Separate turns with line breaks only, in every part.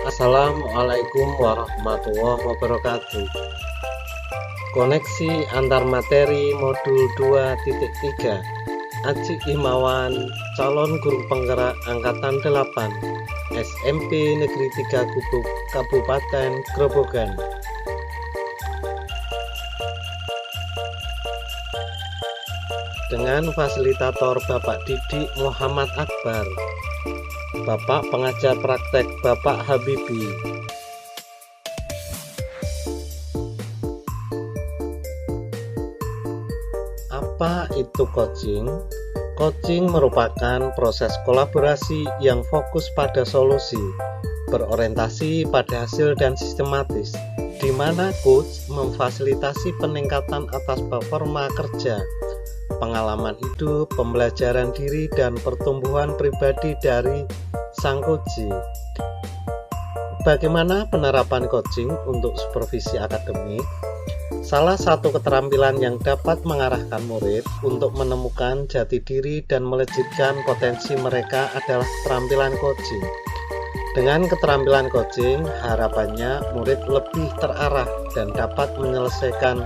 Assalamualaikum warahmatullahi wabarakatuh. Koneksi antar materi modul 2.3 Aji Imawan, calon guru penggerak angkatan 8 SMP Negeri 3 Gubuk, Kabupaten Grobogan. Dengan fasilitator Bapak Didik Muhammad Akbar, Bapak pengajar praktek Bapak Habibi. Apa itu coaching? Coaching merupakan proses kolaborasi yang fokus pada solusi, berorientasi pada hasil dan sistematis, di mana coach memfasilitasi peningkatan atas performa kerja, pengalaman hidup, pembelajaran diri, dan pertumbuhan pribadi dari sang coach. Bagaimana penerapan coaching untuk supervisi akademik? Salah satu keterampilan yang dapat mengarahkan murid untuk menemukan jati diri dan melejitkan potensi mereka adalah keterampilan coaching. Dengan keterampilan coaching, harapannya murid lebih terarah dan dapat menyelesaikan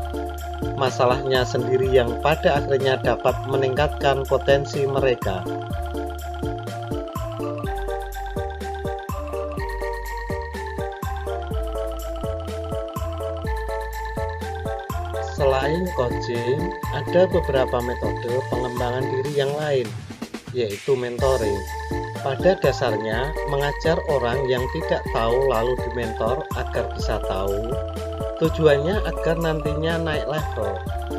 masalahnya sendiri yang pada akhirnya dapat meningkatkan potensi mereka. Selain coaching, ada beberapa metode pengembangan diri yang lain, yaitu mentoring. Pada dasarnya, mengajar orang yang tidak tahu lalu dimentor agar bisa tahu. Tujuannya agar nantinya naik level,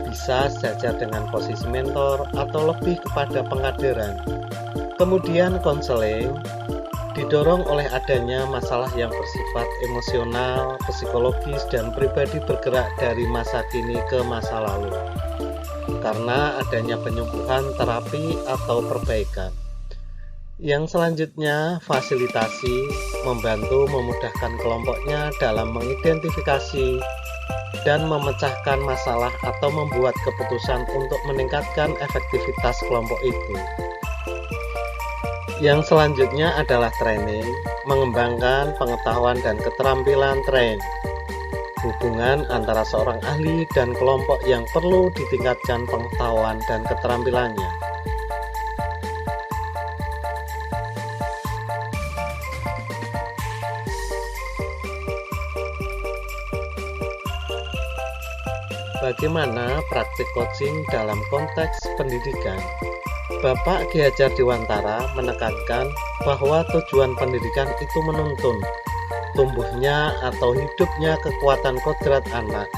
bisa sejajar dengan posisi mentor atau lebih kepada pengkaderan. Kemudian konseling, didorong oleh adanya masalah yang bersifat emosional, psikologis, dan pribadi bergerak dari masa kini ke masa lalu. Karena adanya penyembuhan, terapi, atau perbaikan. Yang selanjutnya, fasilitasi, membantu memudahkan kelompoknya dalam mengidentifikasi dan memecahkan masalah atau membuat keputusan untuk meningkatkan efektivitas kelompok itu. Yang selanjutnya adalah training, mengembangkan pengetahuan dan keterampilan train. Hubungan antara seorang ahli dan kelompok yang perlu ditingkatkan pengetahuan dan keterampilannya. Bagaimana praktik coaching dalam konteks pendidikan? Bapak Ki Hajar Dewantara menekankan bahwa tujuan pendidikan itu menuntun tumbuhnya atau hidupnya kekuatan kodrat anak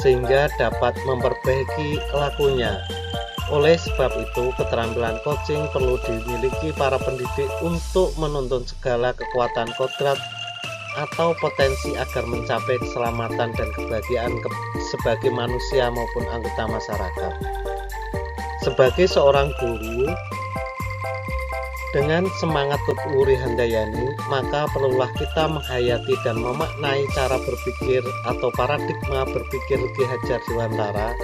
sehingga dapat memperbaiki lakunya. Oleh sebab itu, keterampilan coaching perlu dimiliki para pendidik untuk menuntun segala kekuatan kodrat atau potensi agar mencapai keselamatan dan kebahagiaan sebagai manusia maupun anggota masyarakat. Sebagai seorang guru dengan semangat Tuturi Handayani, maka perlulah kita menghayati dan memaknai cara berpikir atau paradigma berpikir Ki Hajar Dewantara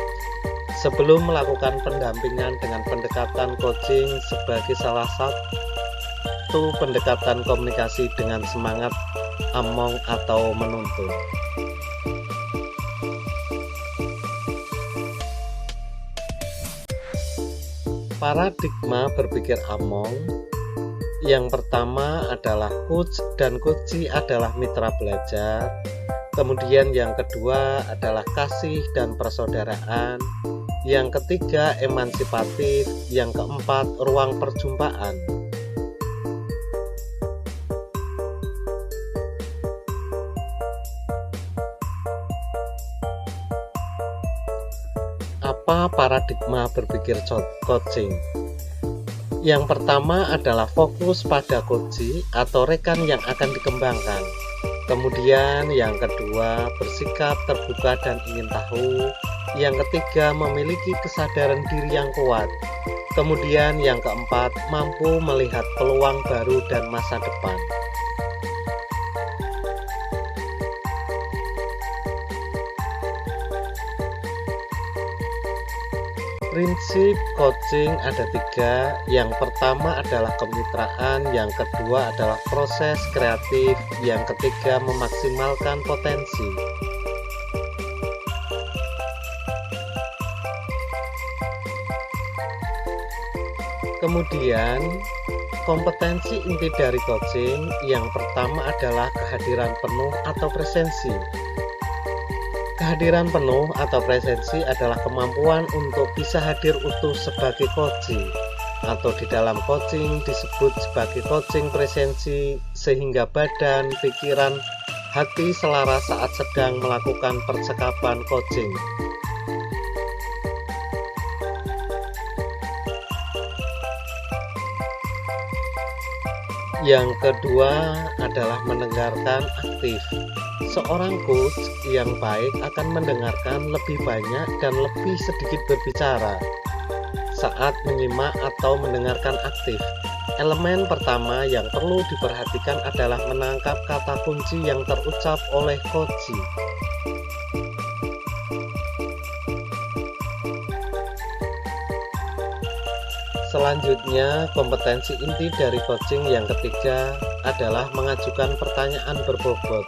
sebelum melakukan pendampingan dengan pendekatan coaching sebagai salah satu pendekatan komunikasi dengan semangat among atau menuntun. Paradigma berpikir among. Yang pertama adalah coach dan coachee adalah mitra belajar. Kemudian yang kedua adalah kasih dan persaudaraan. Yang ketiga emansipatif. Yang keempat ruang perjumpaan. Apa paradigma berpikir coaching? Yang pertama adalah fokus pada coachee atau rekan yang akan dikembangkan. Kemudian yang kedua, bersikap terbuka dan ingin tahu. Yang ketiga, memiliki kesadaran diri yang kuat. Kemudian yang keempat, mampu melihat peluang baru dan masa depan. Prinsip coaching ada 3. Yang pertama adalah kemitraan, yang kedua adalah proses kreatif, yang ketiga memaksimalkan potensi. Kemudian, kompetensi inti dari coaching yang pertama adalah kehadiran penuh atau presensi. Kehadiran penuh atau presensi adalah kemampuan untuk bisa hadir utuh sebagai coaching, atau di dalam coaching disebut sebagai coaching presensi, sehingga badan, pikiran, hati selaras saat sedang melakukan percakapan coaching. Yang kedua adalah mendengarkan aktif. Seorang coach yang baik akan mendengarkan lebih banyak dan lebih sedikit berbicara saat menyimak atau mendengarkan aktif. Elemen pertama yang perlu diperhatikan adalah menangkap kata kunci yang terucap oleh coach. Selanjutnya, kompetensi inti dari coaching yang ketiga adalah mengajukan pertanyaan berbobot.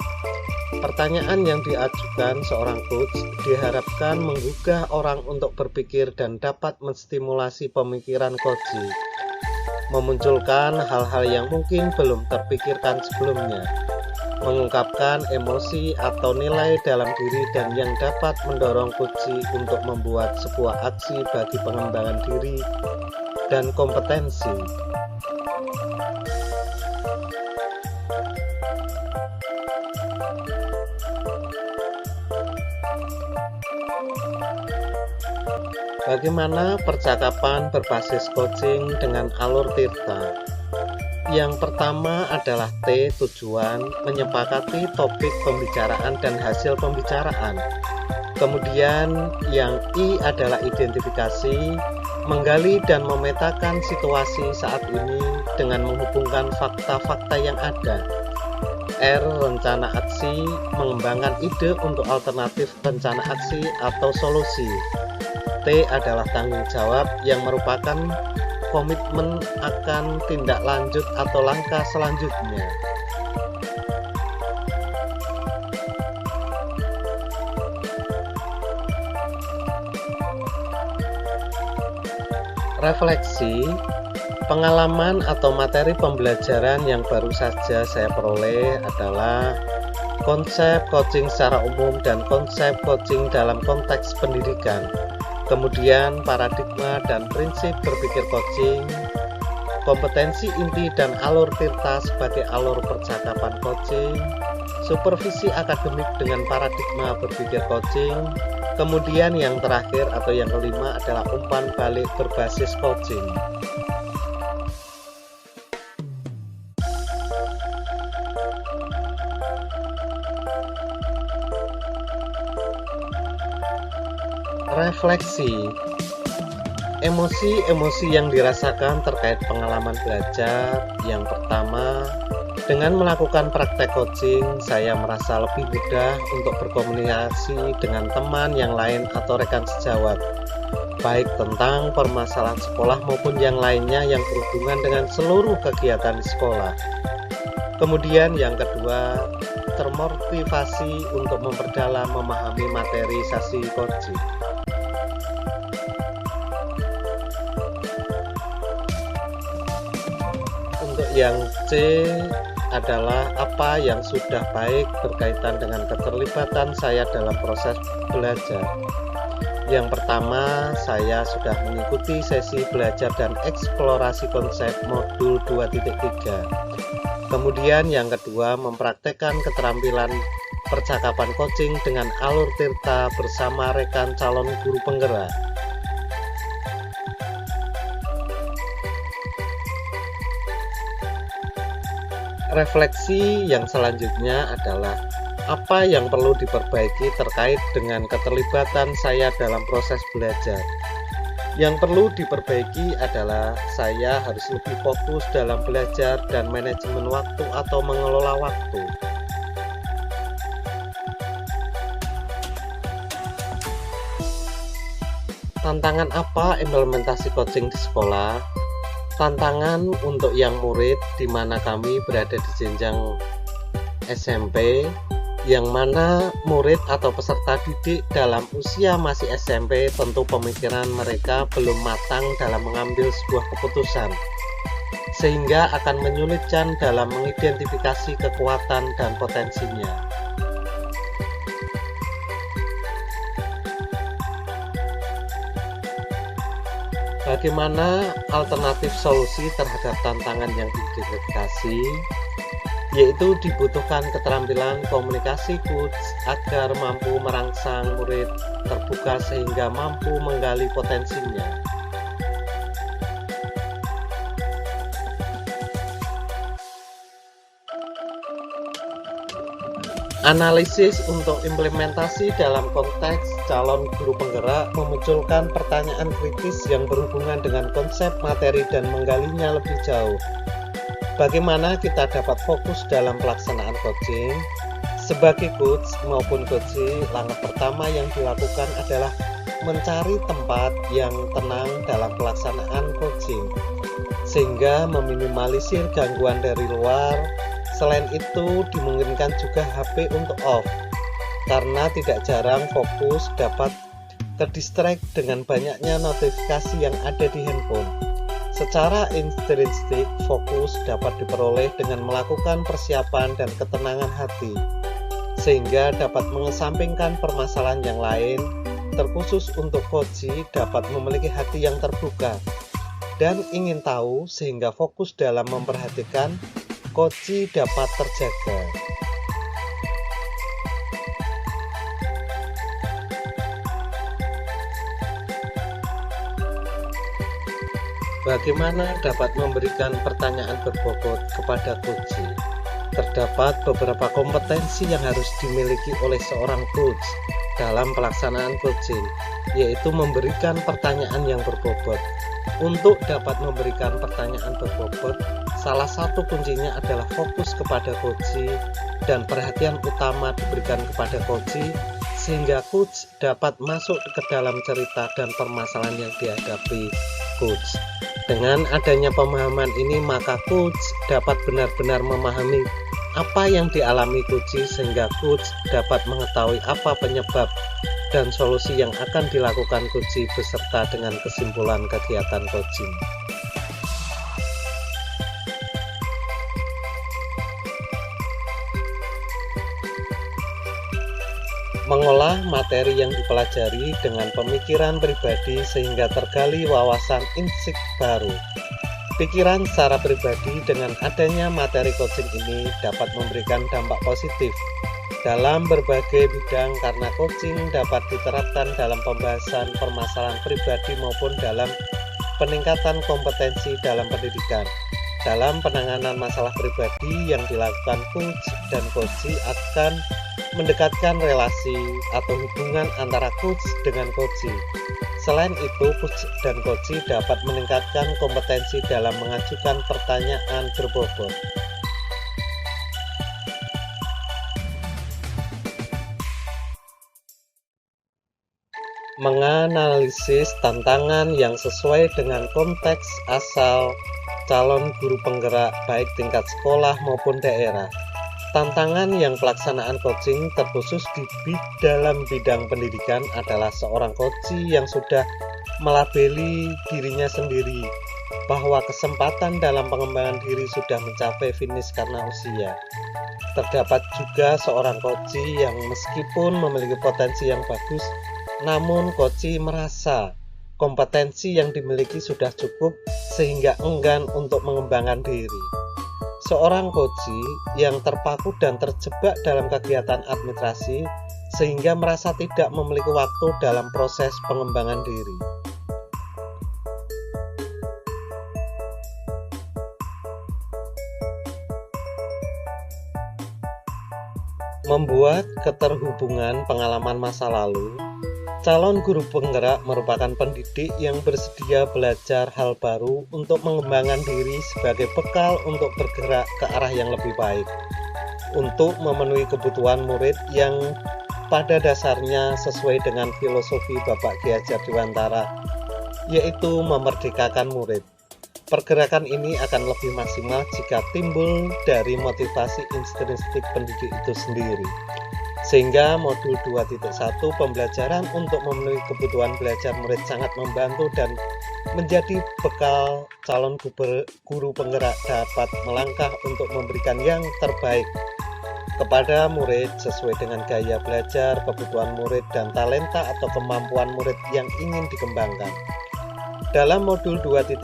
Pertanyaan yang diajukan seorang coach diharapkan menggugah orang untuk berpikir dan dapat menstimulasi pemikiran coach, memunculkan hal-hal yang mungkin belum terpikirkan sebelumnya, mengungkapkan emosi atau nilai dalam diri dan yang dapat mendorong coach untuk membuat sebuah aksi bagi pengembangan diri dan kompetensi. Bagaimana percakapan berbasis coaching dengan alur Tirta? Yang pertama adalah T, tujuan, menyepakati topik pembicaraan dan hasil pembicaraan. Kemudian yang I adalah identifikasi, menggali dan memetakan situasi saat ini dengan menghubungkan fakta-fakta yang ada. R, rencana aksi, mengembangkan ide untuk alternatif rencana aksi atau solusi. T adalah tanggung jawab yang merupakan komitmen akan tindak lanjut atau langkah selanjutnya. Refleksi, pengalaman atau materi pembelajaran yang baru saja saya peroleh adalah konsep coaching secara umum dan konsep coaching dalam konteks pendidikan, kemudian paradigma dan prinsip berpikir coaching, kompetensi inti dan alur Tirta sebagai alur percakapan coaching, supervisi akademik dengan paradigma berpikir coaching. Kemudian yang terakhir atau yang kelima adalah umpan balik berbasis coaching. Refleksi, emosi-emosi yang dirasakan terkait pengalaman belajar. Yang pertama, dengan melakukan praktek coaching, saya merasa lebih mudah untuk berkomunikasi dengan teman yang lain atau rekan sejawat, baik tentang permasalahan sekolah maupun yang lainnya yang berhubungan dengan seluruh kegiatan di sekolah. Kemudian yang kedua, termotivasi untuk memperdalam memahami materi sesi coaching. Untuk yang C adalah apa yang sudah baik berkaitan dengan keterlibatan saya dalam proses belajar. Yang pertama, saya sudah mengikuti sesi belajar dan eksplorasi konsep modul 2.3. Kemudian yang kedua, mempraktekkan keterampilan percakapan coaching dengan alur Tirta bersama rekan calon guru penggerak. Refleksi yang selanjutnya adalah apa yang perlu diperbaiki terkait dengan keterlibatan saya dalam proses belajar. Yang perlu diperbaiki adalah saya harus lebih fokus dalam belajar dan manajemen waktu atau mengelola waktu. Tantangan apa implementasi coaching di sekolah? Tantangan untuk yang murid di mana kami berada di jenjang SMP, yang mana murid atau peserta didik dalam usia masih SMP tentu pemikiran mereka belum matang dalam mengambil sebuah keputusan, sehingga akan menyulitkan dalam mengidentifikasi kekuatan dan potensinya. Bagaimana alternatif solusi terhadap tantangan yang diidentifikasi? Yaitu dibutuhkan keterampilan komunikasi coach agar mampu merangsang murid terbuka sehingga mampu menggali potensinya. Analisis untuk implementasi dalam konteks calon guru penggerak memunculkan pertanyaan kritis yang berhubungan dengan konsep materi dan menggalinya lebih jauh. Bagaimana kita dapat fokus dalam pelaksanaan coaching? Sebagai coach maupun coachee, langkah pertama yang dilakukan adalah mencari tempat yang tenang dalam pelaksanaan coaching, sehingga meminimalisir gangguan dari luar. Selain itu, dimungkinkan juga HP untuk off, karena tidak jarang fokus dapat terdistract dengan banyaknya notifikasi yang ada di handphone. Secara intrinsik, fokus dapat diperoleh dengan melakukan persiapan dan ketenangan hati, sehingga dapat mengesampingkan permasalahan yang lain. Terkhusus untuk coachee dapat memiliki hati yang terbuka dan ingin tahu, sehingga fokus dalam memperhatikan coachee dapat terjaga. Bagaimana dapat memberikan pertanyaan berbobot kepada coachee? Terdapat beberapa kompetensi yang harus dimiliki oleh seorang coach dalam pelaksanaan coaching, yaitu memberikan pertanyaan yang berbobot. Untuk dapat memberikan pertanyaan berbobot, salah satu kuncinya adalah fokus kepada coachee dan perhatian utama diberikan kepada coachee, sehingga coach dapat masuk ke dalam cerita dan permasalahan yang dihadapi coach. Dengan adanya pemahaman ini, maka coach dapat benar-benar memahami apa yang dialami coachee, sehingga coach dapat mengetahui apa penyebab dan solusi yang akan dilakukan coachee beserta dengan kesimpulan kegiatan coaching. Mengolah materi yang dipelajari dengan pemikiran pribadi sehingga tergali wawasan insight baru. Pikiran secara pribadi dengan adanya materi coaching ini dapat memberikan dampak positif dalam berbagai bidang, karena coaching dapat diterapkan dalam pembahasan permasalahan pribadi maupun dalam peningkatan kompetensi dalam pendidikan. Dalam penanganan masalah pribadi yang dilakukan coach dan coachee akan mendekatkan relasi atau hubungan antara coach dengan coachee. Selain itu, coach dan coachee dapat meningkatkan kompetensi dalam mengajukan pertanyaan berbobot. Menganalisis tantangan yang sesuai dengan konteks asal calon guru penggerak baik tingkat sekolah maupun daerah. Tantangan yang pelaksanaan coaching terkhusus dalam bidang pendidikan adalah seorang coachee yang sudah melabeli dirinya sendiri bahwa kesempatan dalam pengembangan diri sudah mencapai finish karena usia. Terdapat juga seorang coachee yang meskipun memiliki potensi yang bagus, namun coachee merasa kompetensi yang dimiliki sudah cukup sehingga enggan untuk mengembangkan diri. Seorang coachee yang terpaku dan terjebak dalam kegiatan administrasi sehingga merasa tidak memiliki waktu dalam proses pengembangan diri. Membuat keterhubungan pengalaman masa lalu. Calon guru penggerak merupakan pendidik yang bersedia belajar hal baru untuk mengembangkan diri sebagai bekal untuk bergerak ke arah yang lebih baik, untuk memenuhi kebutuhan murid yang pada dasarnya sesuai dengan filosofi Bapak Ki Hajar Dewantara, yaitu memerdekakan murid. Pergerakan ini akan lebih maksimal jika timbul dari motivasi intrinsik pendidik itu sendiri. Sehingga modul 2.1 pembelajaran untuk memenuhi kebutuhan belajar murid sangat membantu dan menjadi bekal calon guru penggerak dapat melangkah untuk memberikan yang terbaik kepada murid sesuai dengan gaya belajar, kebutuhan murid, dan talenta atau kemampuan murid yang ingin dikembangkan. Dalam modul 2.1,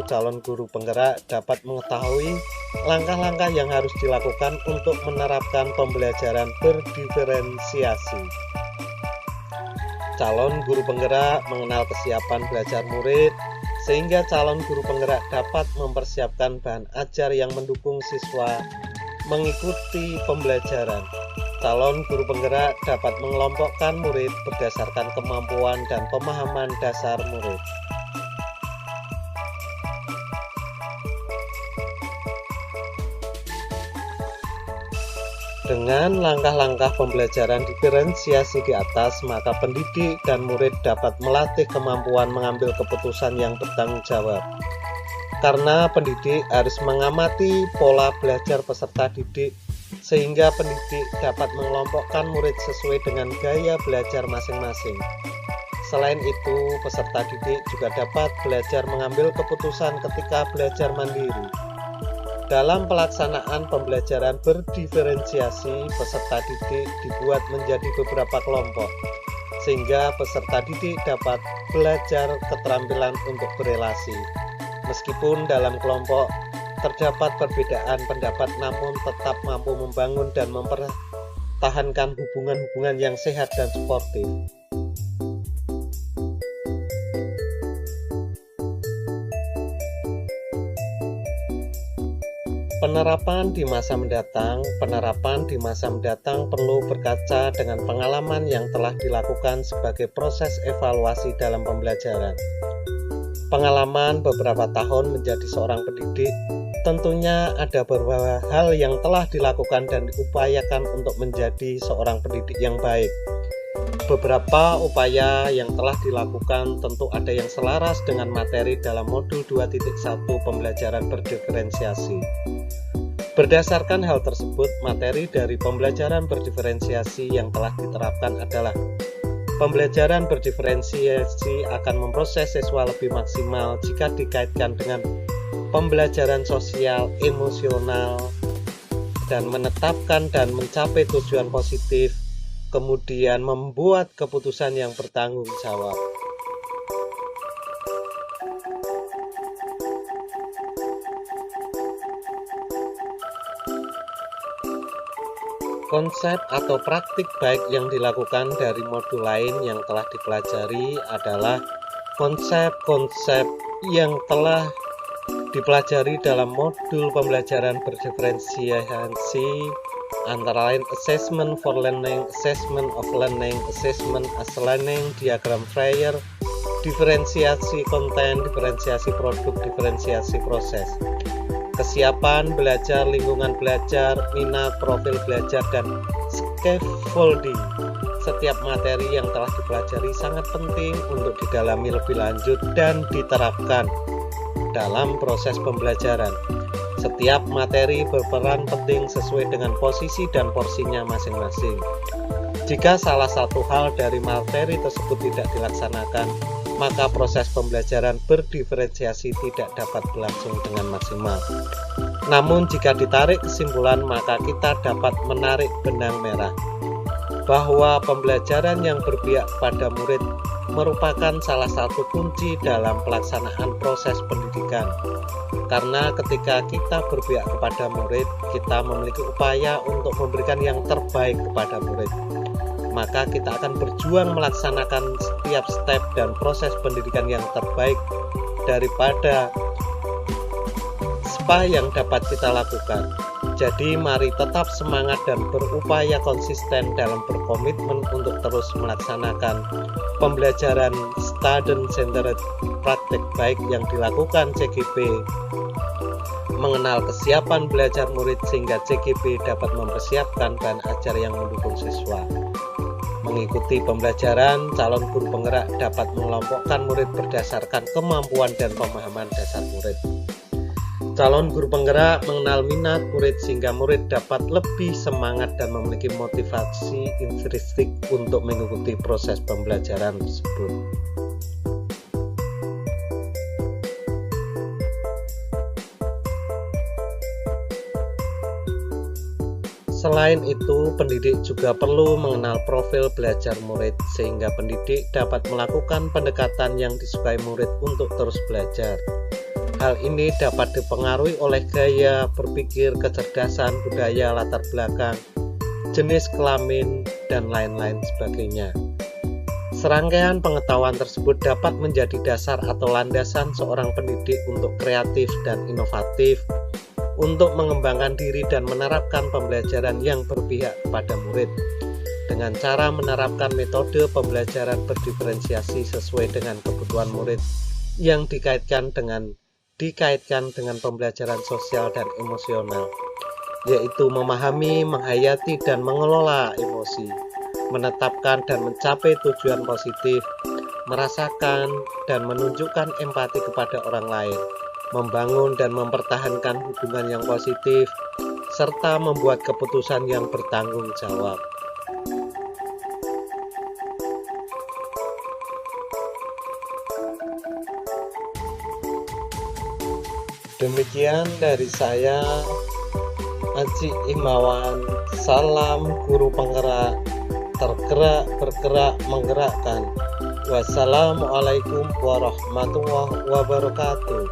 calon guru penggerak dapat mengetahui langkah-langkah yang harus dilakukan untuk menerapkan pembelajaran berdiferensiasi. Calon guru penggerak mengenal kesiapan belajar murid, sehingga calon guru penggerak dapat mempersiapkan bahan ajar yang mendukung siswa mengikuti pembelajaran. Calon guru penggerak dapat mengelompokkan murid berdasarkan kemampuan dan pemahaman dasar murid. Dengan langkah-langkah pembelajaran diferensiasi di atas, maka pendidik dan murid dapat melatih kemampuan mengambil keputusan yang bertanggung jawab. Karena pendidik harus mengamati pola belajar peserta didik, sehingga pendidik dapat mengelompokkan murid sesuai dengan gaya belajar masing-masing. Selain itu, peserta didik juga dapat belajar mengambil keputusan ketika belajar mandiri. Dalam pelaksanaan pembelajaran berdiferensiasi, peserta didik dibuat menjadi beberapa kelompok, sehingga peserta didik dapat belajar keterampilan untuk berelasi. Meskipun dalam kelompok terdapat perbedaan pendapat, namun tetap mampu membangun dan mempertahankan hubungan-hubungan yang sehat dan sportif. Penerapan di masa mendatang perlu berkaca dengan pengalaman yang telah dilakukan sebagai proses evaluasi dalam pembelajaran. Pengalaman beberapa tahun menjadi seorang pendidik, tentunya ada beberapa hal yang telah dilakukan dan diupayakan untuk menjadi seorang pendidik yang baik. Beberapa upaya yang telah dilakukan tentu ada yang selaras dengan materi dalam modul 2.1 pembelajaran berdiferensiasi. Berdasarkan hal tersebut, materi dari pembelajaran berdiferensiasi yang telah diterapkan adalah: pembelajaran berdiferensiasi akan memproses siswa lebih maksimal jika dikaitkan dengan pembelajaran sosial, emosional, dan menetapkan dan mencapai tujuan positif, kemudian membuat keputusan yang bertanggung jawab. Konsep atau praktik baik yang dilakukan dari modul lain yang telah dipelajari adalah konsep-konsep yang telah dipelajari dalam modul pembelajaran berdiferensiasi, antara lain assessment for learning, assessment of learning, assessment as learning, diagram Freire, diferensiasi konten, diferensiasi produk, diferensiasi proses, kesiapan belajar, lingkungan belajar, minat, profil belajar, dan scaffolding. Setiap materi yang telah dipelajari sangat penting untuk didalami lebih lanjut dan diterapkan dalam proses pembelajaran. Setiap materi berperan penting sesuai dengan posisi dan porsinya masing-masing. Jika salah satu hal dari materi tersebut tidak dilaksanakan, maka proses pembelajaran berdiferensiasi tidak dapat berlangsung dengan maksimal. Namun jika ditarik kesimpulan, maka kita dapat menarik benang merah bahwa pembelajaran yang berpihak pada murid merupakan salah satu kunci dalam pelaksanaan proses pendidikan. Karena ketika kita berpihak kepada murid, kita memiliki upaya untuk memberikan yang terbaik kepada murid. Maka kita akan berjuang melaksanakan setiap step dan proses pendidikan yang terbaik daripada apa yang dapat kita lakukan. Jadi mari tetap semangat dan berupaya konsisten dalam berkomitmen untuk terus melaksanakan pembelajaran student centered praktek baik yang dilakukan CGP, mengenal kesiapan belajar murid sehingga CGP dapat mempersiapkan bahan ajar yang mendukung siswa. Mengikuti pembelajaran, calon guru penggerak dapat mengelompokkan murid berdasarkan kemampuan dan pemahaman dasar murid. Calon guru penggerak mengenal minat murid sehingga murid dapat lebih semangat dan memiliki motivasi intrinsik untuk mengikuti proses pembelajaran tersebut. Selain itu, pendidik juga perlu mengenal profil belajar murid sehingga pendidik dapat melakukan pendekatan yang disukai murid untuk terus belajar. Hal ini dapat dipengaruhi oleh gaya berpikir, kecerdasan, budaya, latar belakang, jenis kelamin, dan lain-lain sebagainya. Serangkaian pengetahuan tersebut dapat menjadi dasar atau landasan seorang pendidik untuk kreatif dan inovatif, untuk mengembangkan diri dan menerapkan pembelajaran yang berpihak kepada murid dengan cara menerapkan metode pembelajaran berdiferensiasi sesuai dengan kebutuhan murid yang dikaitkan dengan pembelajaran sosial dan emosional, yaitu memahami, menghayati, dan mengelola emosi, menetapkan dan mencapai tujuan positif, merasakan dan menunjukkan empati kepada orang lain, membangun dan mempertahankan hubungan yang positif, serta membuat keputusan yang bertanggung jawab. Demikian dari saya, Aji Imawan. Salam guru penggerak, tergerak, bergerak, menggerakkan. Wassalamualaikum warahmatullahi wabarakatuh.